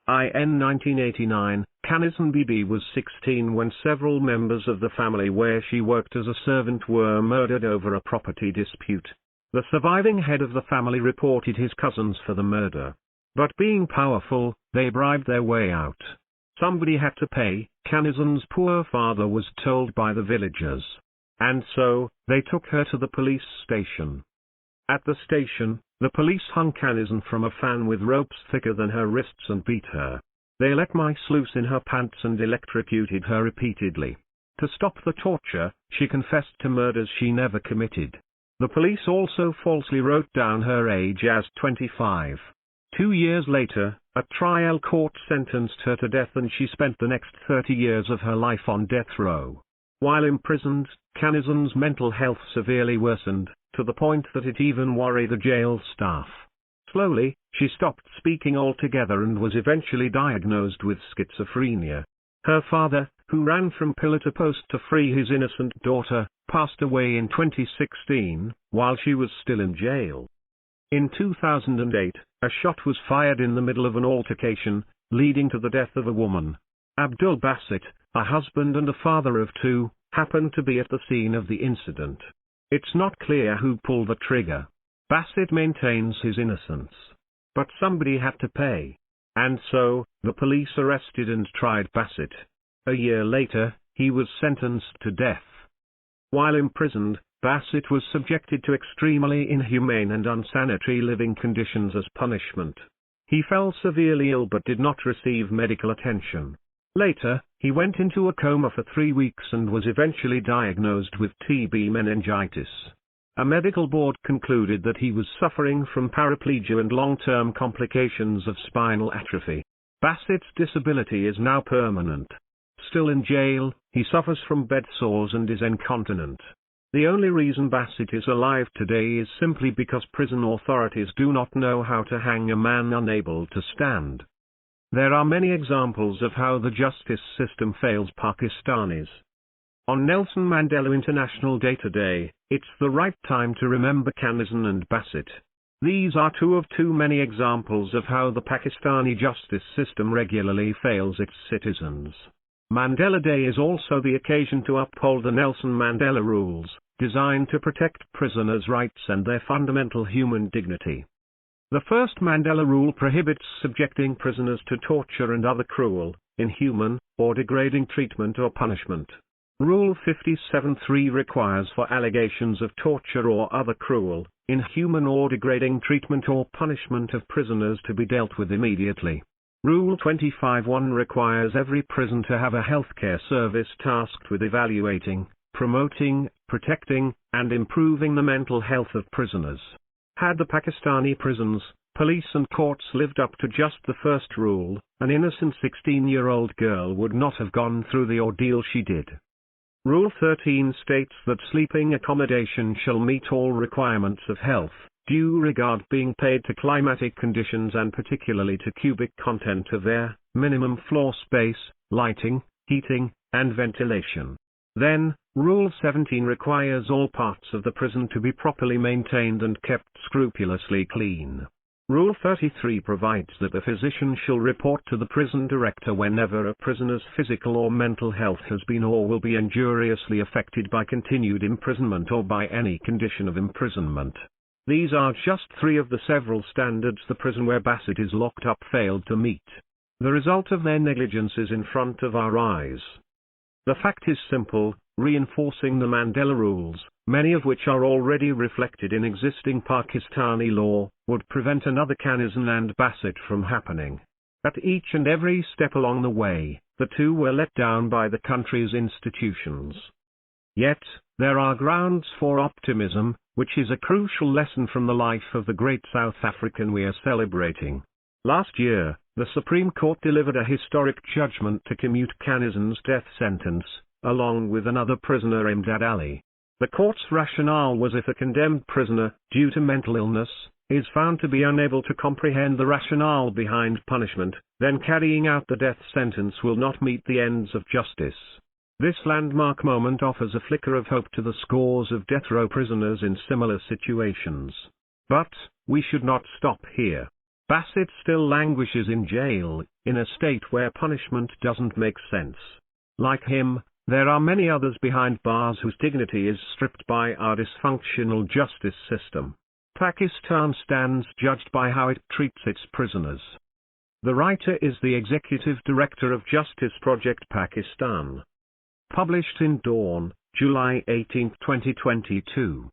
In 1989, Canizon BB was 16 when several members of the family where she worked as a servant were murdered over a property dispute. The surviving head of the family reported his cousins for the murder. But being powerful, they bribed their way out. Somebody had to pay, Canizon's poor father was told by the villagers. And so, they took her to the police station. At the station, the police hung Canizon from a fan with ropes thicker than her wrists and beat her. They let mice loose in her pants and electrocuted her repeatedly. To stop the torture, she confessed to murders she never committed. The police also falsely wrote down her age as 25. 2 years later, a trial court sentenced her to death and she spent the next 30 years of her life on death row. While imprisoned, Canizon's mental health severely worsened, to the point that it even worried the jail staff. Slowly, she stopped speaking altogether and was eventually diagnosed with schizophrenia. Her father, who ran from pillar to post to free his innocent daughter, passed away in 2016, while she was still in jail. In 2008, a shot was fired in the middle of an altercation, leading to the death of a woman. Abdul Basit, a husband and a father of two, happened to be at the scene of the incident. It's not clear who pulled the trigger. Basit maintains his innocence. But somebody had to pay. And so, the police arrested and tried Basit. A year later, he was sentenced to death. While imprisoned, Basit was subjected to extremely inhumane and unsanitary living conditions as punishment. He fell severely ill but did not receive medical attention. Later, he went into a coma for 3 weeks and was eventually diagnosed with TB meningitis. A medical board concluded that he was suffering from paraplegia and long-term complications of spinal atrophy. Basit's disability is now permanent. Still in jail, he suffers from bed sores and is incontinent. The only reason Basit is alive today is simply because prison authorities do not know how to hang a man unable to stand. There are many examples of how the justice system fails Pakistanis. On Nelson Mandela International Day today, it's the right time to remember Canizon and Basit. These are two of too many examples of how the Pakistani justice system regularly fails its citizens. Mandela Day is also the occasion to uphold the Nelson Mandela Rules, designed to protect prisoners' rights and their fundamental human dignity. The first Mandela Rule prohibits subjecting prisoners to torture and other cruel, inhuman, or degrading treatment or punishment. Rule 57.3 requires for allegations of torture or other cruel, inhuman or degrading treatment or punishment of prisoners to be dealt with immediately. Rule 25.1 requires every prison to have a healthcare service tasked with evaluating, promoting, protecting, and improving the mental health of prisoners. Had the Pakistani prisons, police and courts lived up to just the first rule, an innocent 16-year-old girl would not have gone through the ordeal she did. Rule 13 states that sleeping accommodation shall meet all requirements of health, due regard being paid to climatic conditions and particularly to cubic content of air, minimum floor space, lighting, heating, and ventilation. Then, Rule 17 requires all parts of the prison to be properly maintained and kept scrupulously clean. Rule 33 provides that the physician shall report to the prison director whenever a prisoner's physical or mental health has been or will be injuriously affected by continued imprisonment or by any condition of imprisonment. These are just 3 of the several standards the prison where Basit is locked up failed to meet. The result of their negligence is in front of our eyes. The fact is simple, reinforcing the Mandela Rules, many of which are already reflected in existing Pakistani law, would prevent another Canizon and Basit from happening. At each and every step along the way, the two were let down by the country's institutions. Yet, there are grounds for optimism, which is a crucial lesson from the life of the great South African we are celebrating. Last year, the Supreme Court delivered a historic judgment to commute Canizon's death sentence, along with another prisoner Imdad Ali. The court's rationale was if a condemned prisoner, due to mental illness, is found to be unable to comprehend the rationale behind punishment, then carrying out the death sentence will not meet the ends of justice. This landmark moment offers a flicker of hope to the scores of death row prisoners in similar situations. But, we should not stop here. Basit still languishes in jail, in a state where punishment doesn't make sense. Like him, there are many others behind bars whose dignity is stripped by our dysfunctional justice system. Pakistan stands judged by how it treats its prisoners. The writer is the Executive Director of Justice Project Pakistan. Published in Dawn, July 18, 2022.